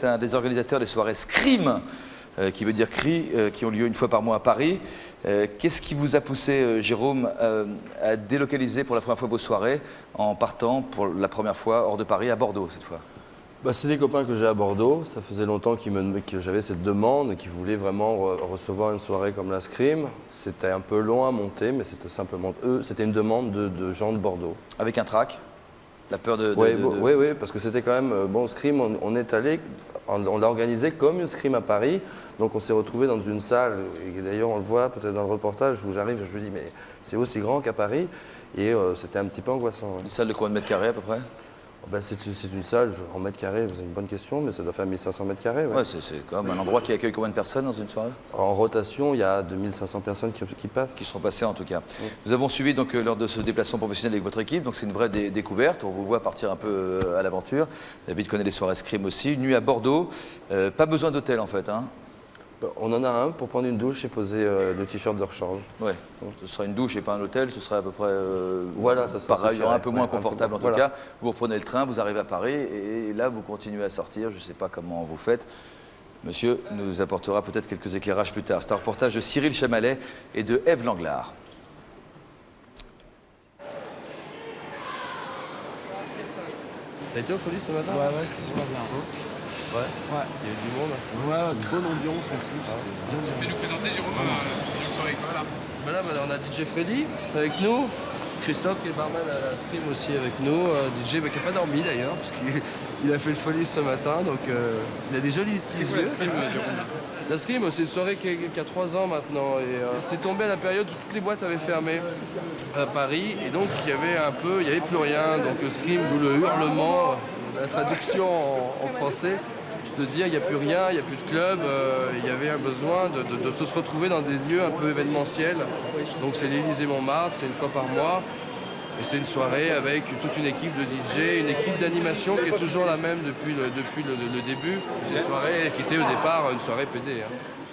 Un des organisateurs des soirées Scream, qui veut dire cri, qui ont lieu une fois par mois à Paris. Qu'est-ce qui vous a poussé, Jérôme, à délocaliser pour la première fois vos soirées en partant pour la première fois hors de Paris, à Bordeaux cette fois? C'est des copains que j'ai à Bordeaux. Ça faisait longtemps que j'avais cette demande et qu'ils voulaient vraiment recevoir une soirée comme la Scream. C'était un peu long à monter, mais c'était simplement eux. C'était une demande de gens de Bordeaux. Avec un track? La peur de... Oui, parce que c'était quand même... Bon, Scream, on est allé... On l'a organisé comme une Scream à Paris. Donc on s'est retrouvé dans une salle, et d'ailleurs on le voit peut-être dans le reportage où j'arrive, je me dis mais c'est aussi grand qu'à Paris. Et c'était un petit peu angoissant. Une salle de combien de mètres carrés à peu près? C'est une salle, en mètres carrés, c'est une bonne question, mais ça doit faire 1500 mètres carrés. Ouais, c'est quand même un endroit qui accueille combien de personnes dans une soirée? En rotation, il y a 2500 personnes qui passent. Qui sont passées en tout cas. Oui. Nous avons suivi donc lors de ce déplacement professionnel avec votre équipe, donc c'est une vraie découverte, on vous voit partir un peu à l'aventure. David connaît les soirées Scream aussi, une nuit à Bordeaux, pas besoin d'hôtel en fait, hein? On en a un pour prendre une douche et poser le t-shirt de rechange. Oui, ce sera une douche et pas un hôtel, ce sera à peu près voilà, ça pareil, un peu moins confortable en tout voilà. cas. Vous reprenez le train, vous arrivez à Paris et là vous continuez à sortir, je ne sais pas comment vous faites. Monsieur nous apportera peut-être quelques éclairages plus tard. C'est un reportage de Cyril Chamalet et de Ève Langlard. T'as été au Folie ce matin? Ouais, c'était super bien. Ouais. Ouais. Il y a eu du monde. Ouais, bonne ambiance en plus. Tu peux nous présenter, Jérôme, une soirée avec toi là? On a DJ Freddy avec nous, Christophe qui est barman à la Scream aussi avec nous, DJ qui n'a pas dormi d'ailleurs, parce qu'il a fait le Folie ce matin, donc il a des jolis petits yeux. La Scream, c'est une soirée qui a 3 ans maintenant, et c'est tombé à la période où toutes les boîtes avaient fermé à Paris, et donc il y avait plus rien, donc Scream, d'où le hurlement, la traduction en français, de dire il n'y a plus rien, il n'y a plus de club, il y avait un besoin de se retrouver dans des lieux un peu événementiels. Donc c'est l'Élysée-Montmartre, c'est une fois par mois. Et c'est une soirée avec toute une équipe de DJ, une équipe d'animation qui est toujours la même depuis le début. C'est une soirée qui était au départ une soirée PD.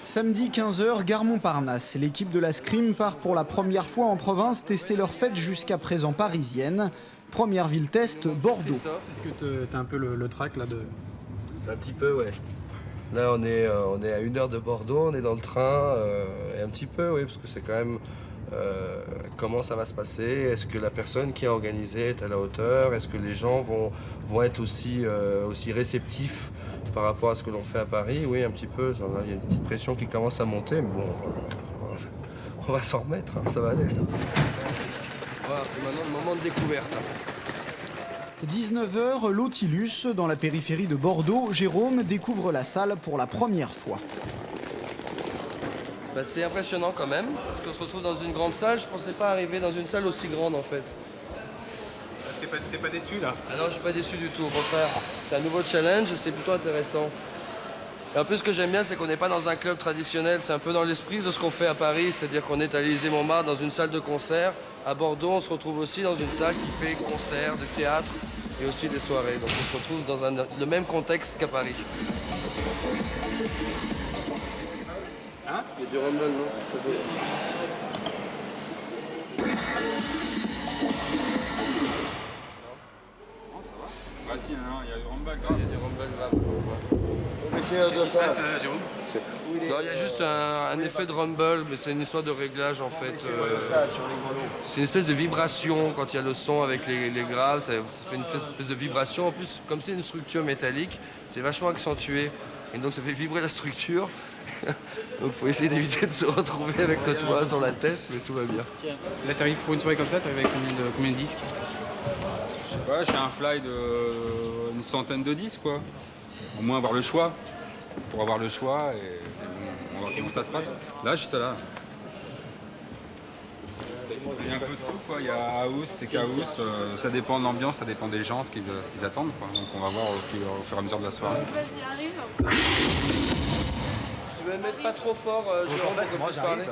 Samedi 15h, gare Montparnasse. L'équipe de la Scream part pour la première fois en province tester leur fête jusqu'à présent parisienne. Première ville test, Bordeaux. Est-ce que t'as un peu le track là de... Un petit peu, ouais. Là, on est à 1 heure de Bordeaux, on est dans le train, et un petit peu, oui, parce que c'est quand même comment ça va se passer. Est-ce que la personne qui a organisé est à la hauteur? Est-ce que les gens vont être aussi réceptifs par rapport à ce que l'on fait à Paris? Oui, un petit peu. Il y a une petite pression qui commence à monter, mais bon, on va s'en remettre, hein, ça va aller. Voilà, c'est maintenant le moment de découverte. 19h, Nautilus, dans la périphérie de Bordeaux, Jérôme découvre la salle pour la première fois. C'est impressionnant quand même, parce qu'on se retrouve dans une grande salle. Je ne pensais pas arriver dans une salle aussi grande en fait. T'es pas déçu là? Ah non, je suis pas déçu du tout, au contraire. C'est un nouveau challenge, c'est plutôt intéressant. Et en plus, ce que j'aime bien, c'est qu'on n'est pas dans un club traditionnel. C'est un peu dans l'esprit de ce qu'on fait à Paris, c'est-à-dire qu'on est à l'Élysée-Montmartre dans une salle de concert. À Bordeaux, on se retrouve aussi dans une salle qui fait concerts, de théâtre et aussi des soirées. Donc on se retrouve dans le même contexte qu'à Paris. Hein? Il y a du rumble, non? Ah si, non, il y a du rumble. Il y a du rumble là. Qu'est-ce qui se passe, Jérôme? Non, il y a juste un effet de rumble, mais c'est une histoire de réglage en fait. C'est une espèce de vibration quand il y a le son avec les graves, ça fait une espèce de vibration. En plus, comme c'est une structure métallique, c'est vachement accentué. Et donc ça fait vibrer la structure. Donc il faut essayer d'éviter de se retrouver avec le toit sur la tête, mais tout va bien. Là, t'arrives pour une soirée comme ça, t'arrives avec combien de disques? Je sais pas, j'ai un fly de une centaine de disques quoi. Au moins avoir le choix. Pour avoir le choix et on va voir comment ça se passe. Là, juste là. Il y a un peu de tout quoi. Il y a house, tech house, ça dépend de l'ambiance, ça dépend des gens, ce qu'ils attendent quoi. Donc on va voir au fur et à mesure de la soirée. Vas-y, arrive. Je vais mettre pas trop fort, Jérôme, pour qu'on puisse parler.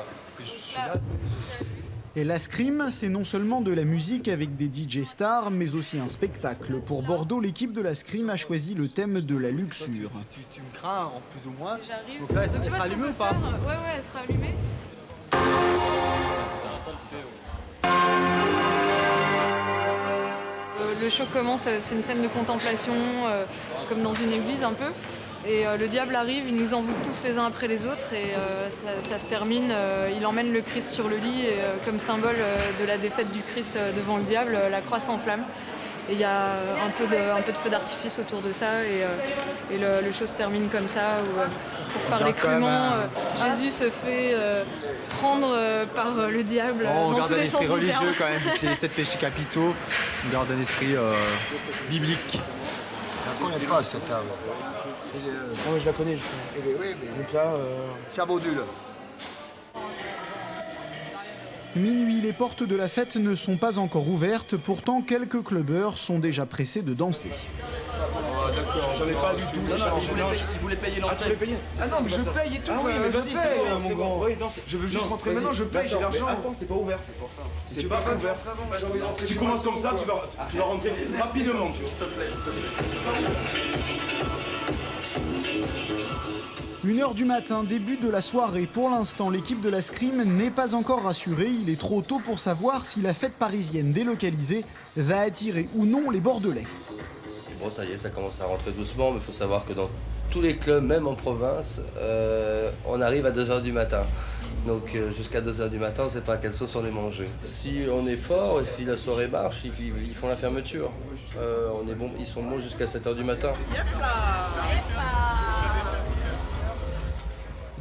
Et la Scream, c'est non seulement de la musique avec des DJ stars, mais aussi un spectacle. Pour Bordeaux, l'équipe de la Scream a choisi le thème de la luxure. Tu me crains en plus ou moins. J'arrive. Donc là, elle Tu vois sera ce allumée qu'on ou peut pas? faire? Ouais, elle sera allumée. Le show commence, c'est une scène de contemplation, comme dans une église un peu. Et le diable arrive, il nous envoûte tous les uns après les autres et ça se termine. Il emmène le Christ sur le lit et comme symbole de la défaite du Christ devant le diable, la croix s'enflamme. Et il y a un peu de feu d'artifice autour de ça et le show se termine comme ça où, pour parler crûment, Jésus se fait prendre par le diable On dans garde tous un les sens esprit du terme. religieux quand même, c'est les 7 péchés capitaux. On garde un esprit biblique. On ne connaît pas cette table. Non mais je la connais justement. Eh bien oui, mais Donc là, c'est à Baudule. Minuit, les portes de la fête ne sont pas encore ouvertes, pourtant quelques clubbeurs sont déjà pressés de danser. j'en ai pas du tout. Il voulait payer l'entrée. Ah non, mais je paye et tout. Ah oui, mais vas-y, c'est mon grand. Je veux juste rentrer maintenant, je paye, j'ai l'argent. Attends, c'est pas ouvert, c'est pour ça. C'est pas ouvert. Si tu commences comme ça, tu vas rentrer rapidement, s'il te plaît. 1h du matin, début de la soirée. Pour l'instant, l'équipe de la Scream n'est pas encore rassurée. Il est trop tôt pour savoir si la fête parisienne délocalisée va attirer ou non les Bordelais. Bon, ça y est, ça commence à rentrer doucement, mais il faut savoir que dans tous les clubs, même en province, on arrive à 2h du matin. Donc jusqu'à 2h du matin, on ne sait pas à quelle sauce on est mangé. Si on est fort et si la soirée marche, ils font la fermeture. On est bon, ils sont bons jusqu'à 7h du matin.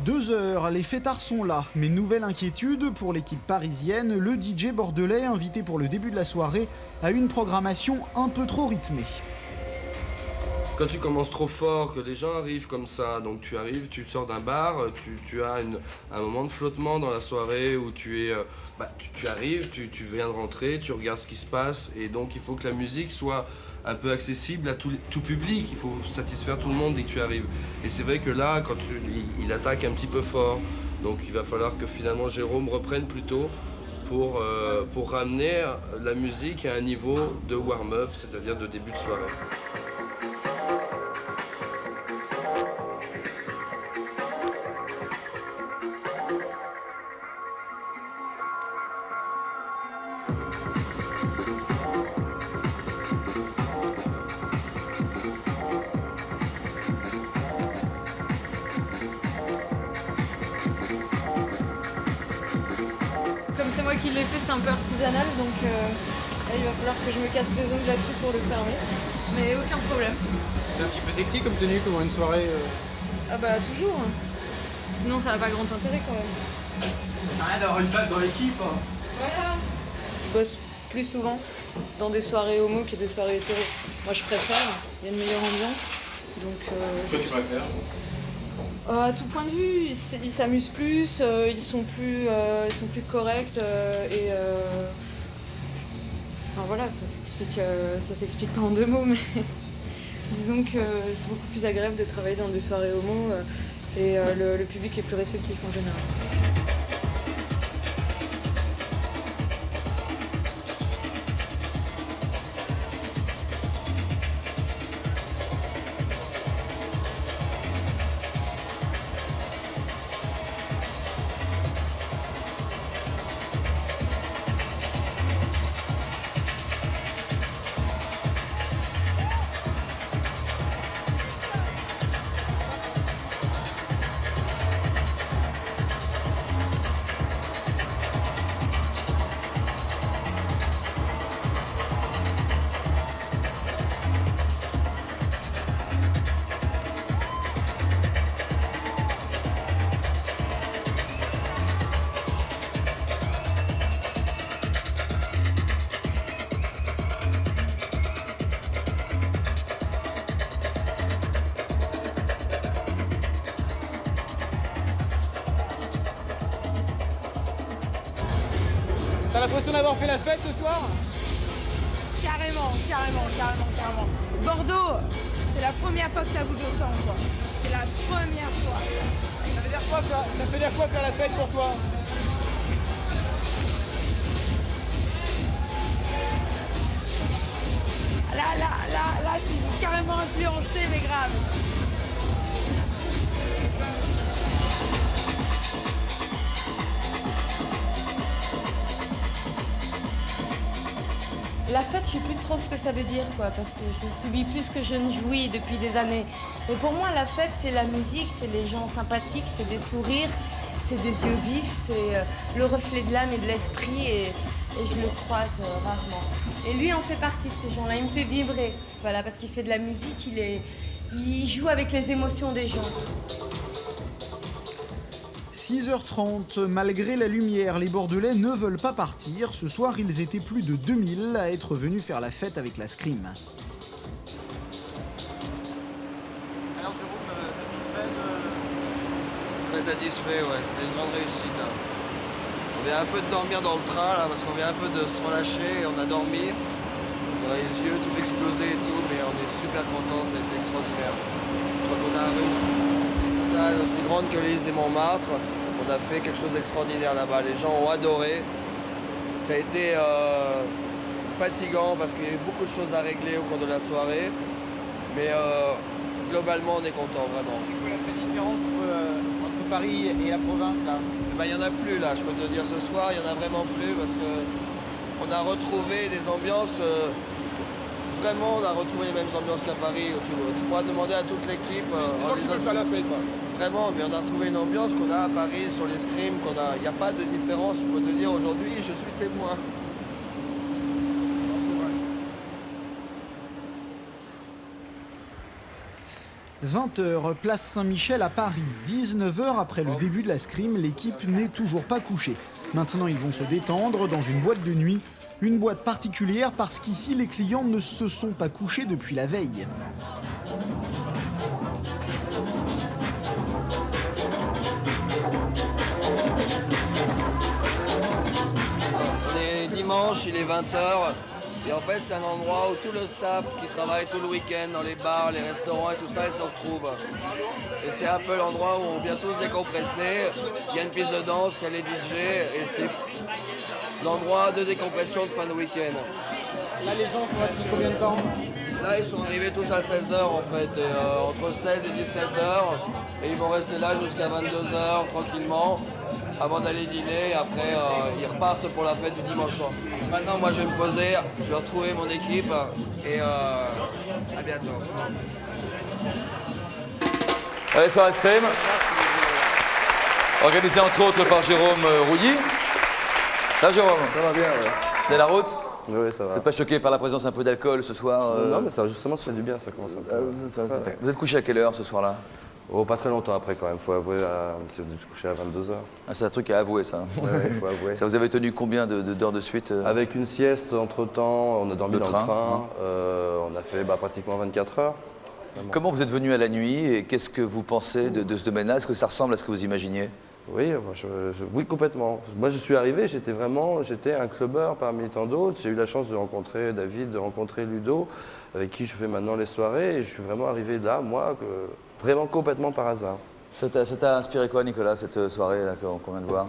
2h, les fêtards sont là. Mais nouvelle inquiétude pour l'équipe parisienne, le DJ bordelais invité pour le début de la soirée a une programmation un peu trop rythmée. Quand tu commences trop fort, que les gens arrivent comme ça, donc tu arrives, tu sors d'un bar, tu as un moment de flottement dans la soirée où tu arrives, tu viens de rentrer, tu regardes ce qui se passe et donc il faut que la musique soit un peu accessible à tout public, il faut satisfaire tout le monde dès que tu arrives. Et c'est vrai que là, quand il attaque un petit peu fort, donc il va falloir que finalement Jérôme reprenne plus tôt pour ramener la musique à un niveau de warm-up, c'est-à-dire de début de soirée. Comme c'est moi qui l'ai fait, c'est un peu artisanal, donc là, il va falloir que je me casse les ongles là-dessus pour le fermer. Mais aucun problème. C'est un petit peu sexy comme tenue, comme une soirée. Ah bah toujours. Sinon ça n'a pas grand intérêt quand même. Ça rien d'avoir une balle dans l'équipe. Voilà. Je bosse plus souvent dans des soirées homo que des soirées hétéro. Moi je préfère, il y a une meilleure ambiance. Donc Quoi tu préfères? à tout point de vue, ils s'amusent plus, ils sont plus corrects enfin voilà, ça s'explique pas en 2 mots, mais disons que c'est beaucoup plus agréable de travailler dans des soirées homo et le public est plus réceptif en général. T'as l'impression d'avoir fait la fête ce soir? Carrément. Bordeaux, c'est la première fois que ça bouge autant, quoi. C'est la première fois. Ça veut dire quoi faire la fête pour toi? Là, je suis carrément influencée, mais grave. La fête, je sais plus trop ce que ça veut dire, quoi, parce que je subis plus que je ne jouis depuis des années. Mais pour moi, la fête, c'est la musique, c'est les gens sympathiques, c'est des sourires, c'est des yeux vifs, c'est le reflet de l'âme et de l'esprit, et je le croise rarement. Et lui en fait partie de ces gens-là, il me fait vibrer, voilà, parce qu'il fait de la musique, il joue avec les émotions des gens. 6h30, malgré la lumière, les Bordelais ne veulent pas partir. Ce soir, ils étaient plus de 2000 à être venus faire la fête avec la Scream. Alors Jérôme, satisfait Très satisfait, ouais, c'était une grande réussite. Hein. On vient un peu de dormir dans le train là, parce qu'on vient un peu de se relâcher, on a dormi. On a les yeux tout explosés et tout, mais on est super contents, ça a été extraordinaire. Je crois qu'on a une salle aussi grande que l'Élysée et Montmartre. On a fait quelque chose d'extraordinaire là-bas. Les gens ont adoré. Ça a été fatigant parce qu'il y a eu beaucoup de choses à régler au cours de la soirée. Mais globalement, on est content, vraiment. C'est quoi la différence entre Paris et la province là? Il n'y en a plus là, je peux te dire ce soir, il n'y en a vraiment plus parce qu'on a retrouvé des ambiances, vraiment on a retrouvé les mêmes ambiances qu'à Paris. Tu pourras demander à toute l'équipe. Faire la fête. Vraiment, mais on a retrouvé une ambiance qu'on a à Paris sur les scrims, il n'y a pas de différence, je peux te dire aujourd'hui, je suis témoin. 20h, place Saint-Michel à Paris. 19h après le début de la Scream, l'équipe n'est toujours pas couchée. Maintenant, ils vont se détendre dans une boîte de nuit. Une boîte particulière parce qu'ici, les clients ne se sont pas couchés depuis la veille. On est dimanche, il est 20h. Et en fait, c'est un endroit où tout le staff qui travaille tout le week-end dans les bars, les restaurants et tout ça, ils se retrouvent. Et c'est un peu l'endroit où on vient tous décompresser. Il y a une piste de danse, il y a les DJ et c'est l'endroit de décompression de fin de week-end. Là, les gens sont restés combien de temps? Là, ils sont arrivés tous à 16h en fait, et, entre 16 et 17h. Et ils vont rester là jusqu'à 22h tranquillement, avant d'aller dîner. Et après, ils repartent pour la fête du dimanche soir. Maintenant, moi, je vais me poser, je vais retrouver mon équipe et à bientôt. Allez, soirée Scream. Organisé entre autres par Jérôme Rouilly. Ça, Jérôme? Ça va bien, ouais. T'es la route? Oui, ça Vous va. n'êtes pas choqué par la présence un peu d'alcool ce soir? Non, mais ça, justement, ça fait du bien, ça commence un peu. Vous êtes couché à quelle heure ce soir-là? Oh, pas très longtemps après quand même, faut avouer, on s'est dû se coucher à 22h. Ah, c'est un truc à avouer, ça. Ouais, faut avouer. Ça vous avez tenu combien d'heures de suite? Avec une sieste entre-temps, on a dormi dans le train, hein. on a fait pratiquement 24 heures. Vraiment. Comment vous êtes venu à la nuit et qu'est-ce que vous pensez de ce domaine-là? Est-ce que ça ressemble à ce que vous imaginiez? Oui, oui, complètement. Moi, je suis arrivé, j'étais un clubbeur parmi tant d'autres. J'ai eu la chance de rencontrer David, de rencontrer Ludo, avec qui je fais maintenant les soirées. Et je suis vraiment arrivé là, moi, vraiment complètement par hasard. Ça t'a inspiré quoi, Nicolas, cette soirée là qu'on vient de voir?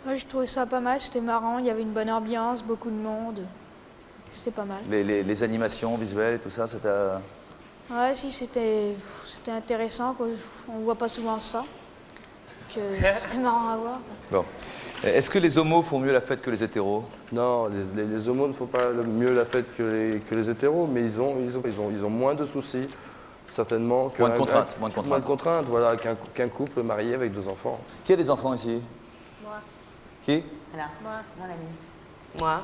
Ouais, je trouvais ça pas mal, c'était marrant, il y avait une bonne ambiance, beaucoup de monde. C'était pas mal. Les animations visuelles et tout ça, ça t'a... Ouais, si, c'était intéressant, quoi. On voit pas souvent ça. C'était marrant à voir. Bon. Est-ce que les homos font mieux la fête que les hétéros? Non, les homos ne font pas mieux la fête que les hétéros, mais ils ont moins de soucis, certainement. Moins de contraintes. Moins de contraintes, voilà, qu'un couple marié avec 2 enfants. Qui a des enfants ici? Moi. Qui? Voilà. Moi, mon ami. Moi.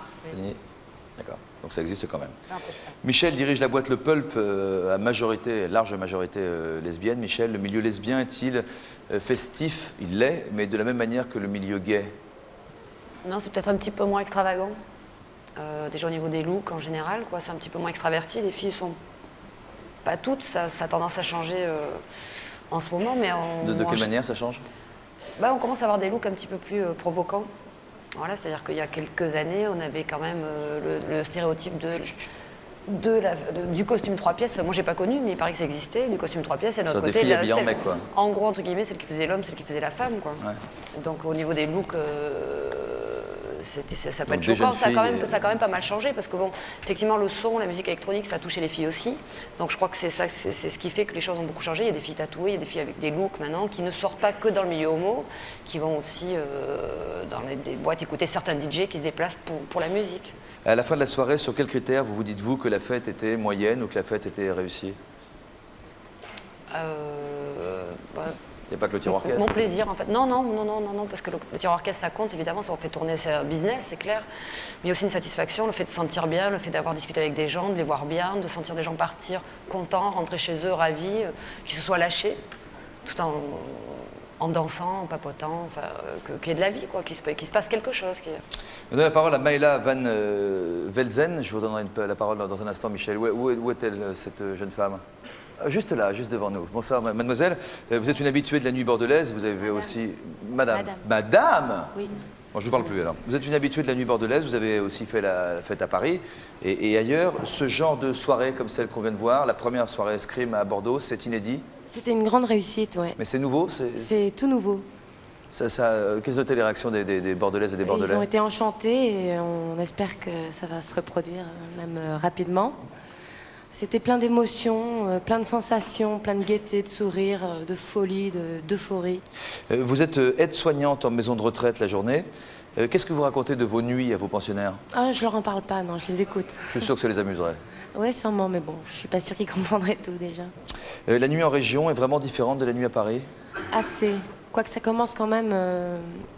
D'accord, donc ça existe quand même. Michel dirige la boîte Le Pulp à large majorité lesbienne. Michel, le milieu lesbien est-il festif? Il l'est, mais de la même manière que le milieu gay? Non, c'est peut-être un petit peu moins extravagant. Déjà au niveau des looks en général, quoi, c'est un petit peu moins extraverti. Les filles sont pas toutes, ça a tendance à changer en ce moment. Mais de quelle manière ça change? On commence à avoir des looks un petit peu plus provocants. Voilà, c'est-à-dire qu'il y a quelques années, on avait quand même le stéréotype du costume 3 pièces. Enfin, moi, j'ai pas connu, mais il paraît que ça existait, du costume 3 pièces. Et de notre côté, des filles habillées en mec, quoi. En gros, entre guillemets, celle qui faisait l'homme, celle qui faisait la femme, quoi. Ouais. Donc, au niveau des looks, ça peut Donc, être choquant. Ça a quand même pas mal changé, parce que bon, effectivement, le son, la musique électronique, ça a touché les filles aussi. Donc, je crois que c'est ce qui fait que les choses ont beaucoup changé. Il y a des filles tatouées, il y a des filles avec des looks maintenant, qui ne sortent pas que dans le milieu homo, qui vont aussi dans des boîtes écouter certains DJ qui se déplacent pour la musique. À la fin de la soirée, sur quels critères vous dites-vous que la fête était moyenne ou que la fête était réussie? Il n'y a pas que le tir orchestre. Mon plaisir, en fait. Non, parce que le tir orchestre, ça compte, évidemment, ça fait tourner ce business, c'est clair. Mais il y a aussi une satisfaction, le fait de se sentir bien, le fait d'avoir discuté avec des gens, de les voir bien, de sentir des gens partir contents, rentrer chez eux, ravis, qu'ils se soient lâchés, tout en dansant, en papotant, enfin, qu'il y ait de la vie, quoi, qu'il se passe quelque chose. Je donne la parole à Maëla Van Velzen. Je vous donnerai la parole dans un instant, Michel. Où est-elle, cette jeune femme? Juste là, juste devant nous. Bonsoir, mademoiselle. Vous êtes une habituée de la nuit bordelaise. Vous avez aussi... Madame. Oui. Bon, je ne vous parle plus alors. Vous êtes une habituée de la nuit bordelaise. Vous avez aussi fait la fête à Paris et ailleurs. Ce genre de soirée comme celle qu'on vient de voir, la première soirée escrime à Bordeaux, c'est inédit? C'était une grande réussite, oui. Mais c'est nouveau? C'est tout nouveau. Quelles étaient les réactions des Bordelaises et des Bordelais? Ils ont été enchantés et on espère que ça va se reproduire même rapidement. C'était plein d'émotions, plein de sensations, plein de gaieté, de sourire, de folie, d'euphorie. Vous êtes aide-soignante en maison de retraite la journée. Qu'est-ce que vous racontez de vos nuits à vos pensionnaires? Ah, je leur en parle pas, non, je les écoute. Je suis sûr que ça les amuserait. Oui, sûrement, mais bon, je suis pas sûre qu'ils comprendraient tout déjà. La nuit en région est vraiment différente de la nuit à Paris? Assez. Quoique ça commence quand même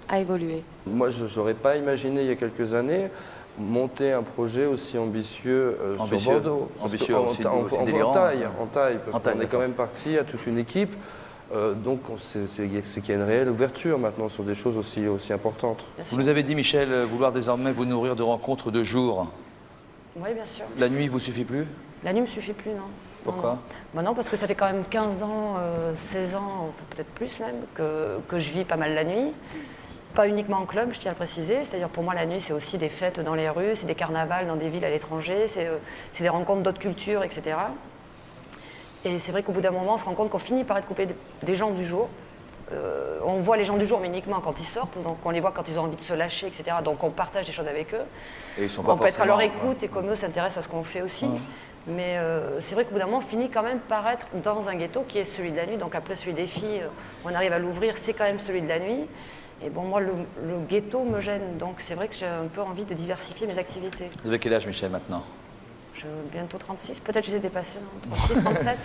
à évoluer. Moi, je n'aurais pas imaginé il y a quelques années monter un projet aussi ambitieux, sur Bordeaux. Ambitieux, en taille, parce qu'on est quand même parti à toute une équipe. Donc c'est qu'il y a une réelle ouverture maintenant sur des choses aussi importantes. Vous nous avez dit, Michel, vouloir désormais vous nourrir de rencontres de jour. Oui, bien sûr. La nuit vous suffit plus? La nuit ne me suffit plus, non. Pourquoi? Non, parce que ça fait quand même 15 ans, 16 ans, enfin peut-être plus même, que je vis pas mal la nuit. Pas uniquement en club, je tiens à le préciser. C'est-à-dire pour moi, la nuit, c'est aussi des fêtes dans les rues, c'est des carnavals dans des villes à l'étranger, c'est des rencontres d'autres cultures, etc. Et c'est vrai qu'au bout d'un moment, on se rend compte qu'on finit par être coupé des gens du jour. On voit les gens du jour, mais uniquement quand ils sortent, donc on les voit quand ils ont envie de se lâcher, etc. Donc on partage des choses avec eux. Et ils sont pas on peut être à leur forcément, écoute et comme eux s'intéressent à ce qu'on fait aussi. Mais c'est vrai qu'au bout d'un moment, on finit quand même par être dans un ghetto qui est celui de la nuit. Donc après celui des filles, on arrive à l'ouvrir, c'est quand même celui de la nuit. Et bon, moi, le ghetto me gêne. Donc c'est vrai que j'ai un peu envie de diversifier mes activités. Vous avez quel âge, Michel, maintenant? Bientôt 36, peut-être je les ai dépassés, 36, 37.